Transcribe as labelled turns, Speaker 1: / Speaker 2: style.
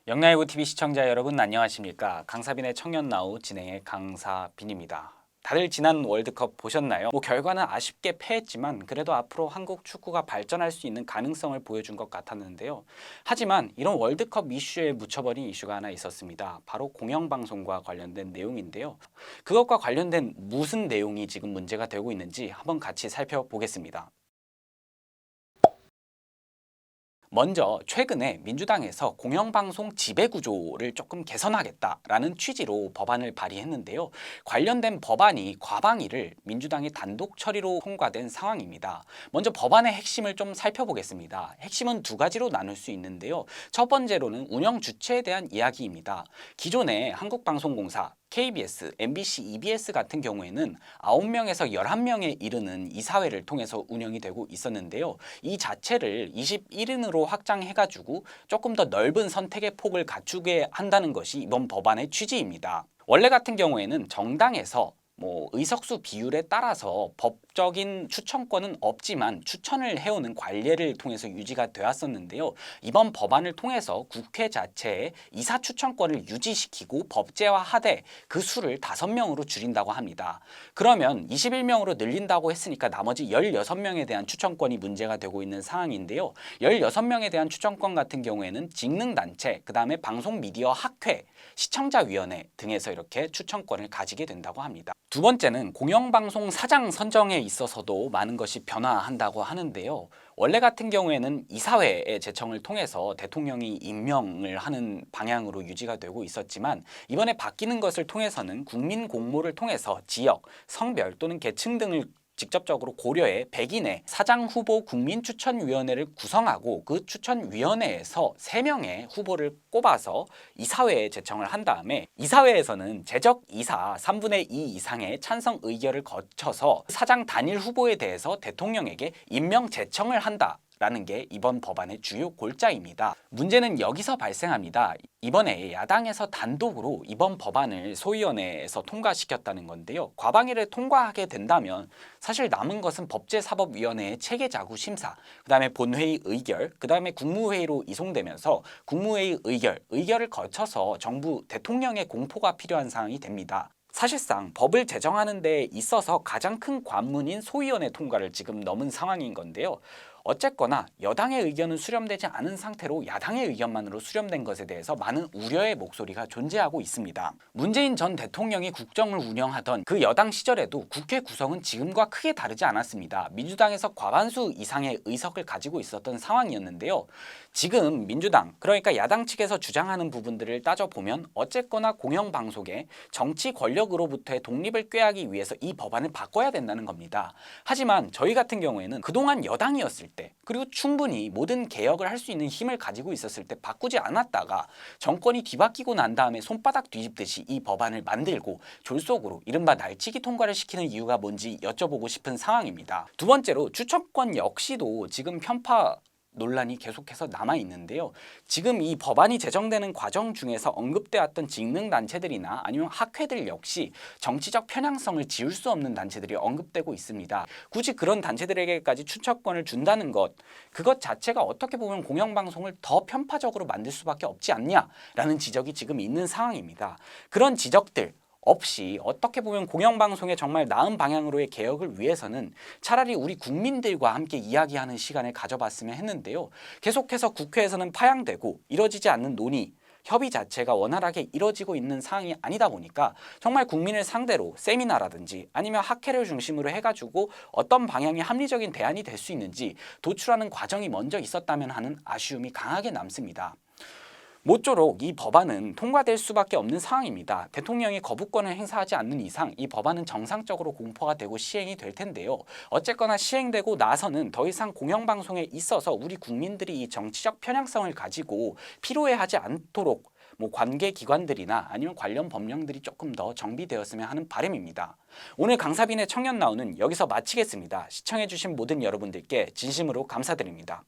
Speaker 1: 영나이브 TV 시청자 여러분 안녕하십니까? 강사빈의 청년나우 진행의 강사빈입니다. 다들 지난 월드컵 보셨나요? 결과는 아쉽게 패했지만 그래도 앞으로 한국 축구가 발전할 수 있는 가능성을 보여준 것 같았는데요. 하지만 이런 월드컵 이슈에 묻혀버린 이슈가 하나 있었습니다. 바로 공영방송과 관련된 내용인데요. 그것과 관련된 무슨 내용이 지금 문제가 되고 있는지 한번 같이 살펴보겠습니다. 먼저 최근에 민주당에서 공영방송 지배구조를 조금 개선하겠다라는 취지로 법안을 발의했는데요. 관련된 법안이 과방위를 민주당이 단독 처리로 통과된 상황입니다. 먼저 법안의 핵심을 좀 살펴보겠습니다. 핵심은 두 가지로 나눌 수 있는데요. 첫 번째로는 운영 주체에 대한 이야기입니다. 기존에 한국방송공사, KBS, MBC, EBS 같은 경우에는 9명에서 11명에 이르는 이사회를 통해서 운영이 되고 있었는데요. 이 자체를 21인으로 확장해가지고 조금 더 넓은 선택의 폭을 갖추게 한다는 것이 이번 법안의 취지입니다. 원래 같은 경우에는 정당에서 의석수 비율에 따라서 법적인 추천권은 없지만 추천을 해오는 관례를 통해서 유지가 되었었는데요. 이번 법안을 통해서 국회 자체에 이사 추천권을 유지시키고 법제화하되 그 수를 5명으로 줄인다고 합니다. 그러면 21명으로 늘린다고 했으니까 나머지 16명에 대한 추천권이 문제가 되고 있는 상황인데요. 16명에 대한 추천권 같은 경우에는 직능단체, 그 다음에 방송미디어학회, 시청자위원회 등에서 이렇게 추천권을 가지게 된다고 합니다. 두 번째는 공영방송 사장 선정에 있어서도 많은 것이 변화한다고 하는데요. 원래 같은 경우에는 이사회의 제청을 통해서 대통령이 임명을 하는 방향으로 유지가 되고 있었지만 이번에 바뀌는 것을 통해서는 국민 공모를 통해서 지역, 성별 또는 계층 등을 직접적으로 고려해 100인의 사장 후보 국민추천위원회를 구성하고 그 추천위원회에서 3명의 후보를 꼽아서 이사회에 제청을 한 다음에 이사회에서는 재적 이사 3분의 2 이상의 찬성 의결을 거쳐서 사장 단일 후보에 대해서 대통령에게 임명 제청을 한다. 라는 게 이번 법안의 주요 골자입니다. 문제는 여기서 발생합니다. 이번에 야당에서 단독으로 이번 법안을 소위원회에서 통과시켰다는 건데요. 과방위를 통과하게 된다면 사실 남은 것은 법제사법위원회의 체계자구 심사, 그 다음에 본회의 의결, 그 다음에 국무회의로 이송되면서 국무회의 의결을 거쳐서 정부 대통령의 공포가 필요한 상황이 됩니다. 사실상 법을 제정하는 데 있어서 가장 큰 관문인 소위원회 통과를 지금 넘은 상황인 건데요. 어쨌거나 여당의 의견은 수렴되지 않은 상태로 야당의 의견만으로 수렴된 것에 대해서 많은 우려의 목소리가 존재하고 있습니다. 문재인 전 대통령이 국정을 운영하던 그 여당 시절에도 국회 구성은 지금과 크게 다르지 않았습니다. 민주당에서 과반수 이상의 의석을 가지고 있었던 상황이었는데요. 지금 민주당, 그러니까 야당 측에서 주장하는 부분들을 따져보면 어쨌거나 공영방송의 정치 권력으로부터의 독립을 꾀하기 위해서 이 법안을 바꿔야 된다는 겁니다. 하지만 저희 같은 경우에는 그동안 여당이었을 때 그리고 충분히 모든 개혁을 할 수 있는 힘을 가지고 있었을 때 바꾸지 않았다가 정권이 뒤바뀌고 난 다음에 손바닥 뒤집듯이 이 법안을 만들고 졸속으로 이른바 날치기 통과를 시키는 이유가 뭔지 여쭤보고 싶은 상황입니다. 두 번째로 추천권 역시도 지금 편파 논란이 계속해서 남아있는데요. 지금 이 법안이 제정되는 과정 중에서 언급되었던 직능단체들이나 아니면 학회들 역시 정치적 편향성을 지울 수 없는 단체들이 언급되고 있습니다. 굳이 그런 단체들에게까지 추천권을 준다는 것, 그것 자체가 어떻게 보면 공영방송을 더 편파적으로 만들 수밖에 없지 않냐라는 지적이 지금 있는 상황입니다. 그런 지적들 없이 어떻게 보면 공영방송의 정말 나은 방향으로의 개혁을 위해서는 차라리 우리 국민들과 함께 이야기하는 시간을 가져봤으면 했는데요. 계속해서 국회에서는 파양되고 이뤄지지 않는 논의, 협의 자체가 원활하게 이뤄지고 있는 상황이 아니다 보니까 정말 국민을 상대로 세미나라든지 아니면 학회를 중심으로 해가지고 어떤 방향이 합리적인 대안이 될 수 있는지 도출하는 과정이 먼저 있었다면 하는 아쉬움이 강하게 남습니다. 모쪼록 이 법안은 통과될 수밖에 없는 상황입니다. 대통령이 거부권을 행사하지 않는 이상 이 법안은 정상적으로 공포가 되고 시행이 될 텐데요. 어쨌거나 시행되고 나서는 더 이상 공영방송에 있어서 우리 국민들이 이 정치적 편향성을 가지고 피로해하지 않도록 관계기관들이나 아니면 관련 법령들이 조금 더 정비되었으면 하는 바람입니다. 오늘 강사빈의 청년나우는 여기서 마치겠습니다. 시청해주신 모든 여러분들께 진심으로 감사드립니다.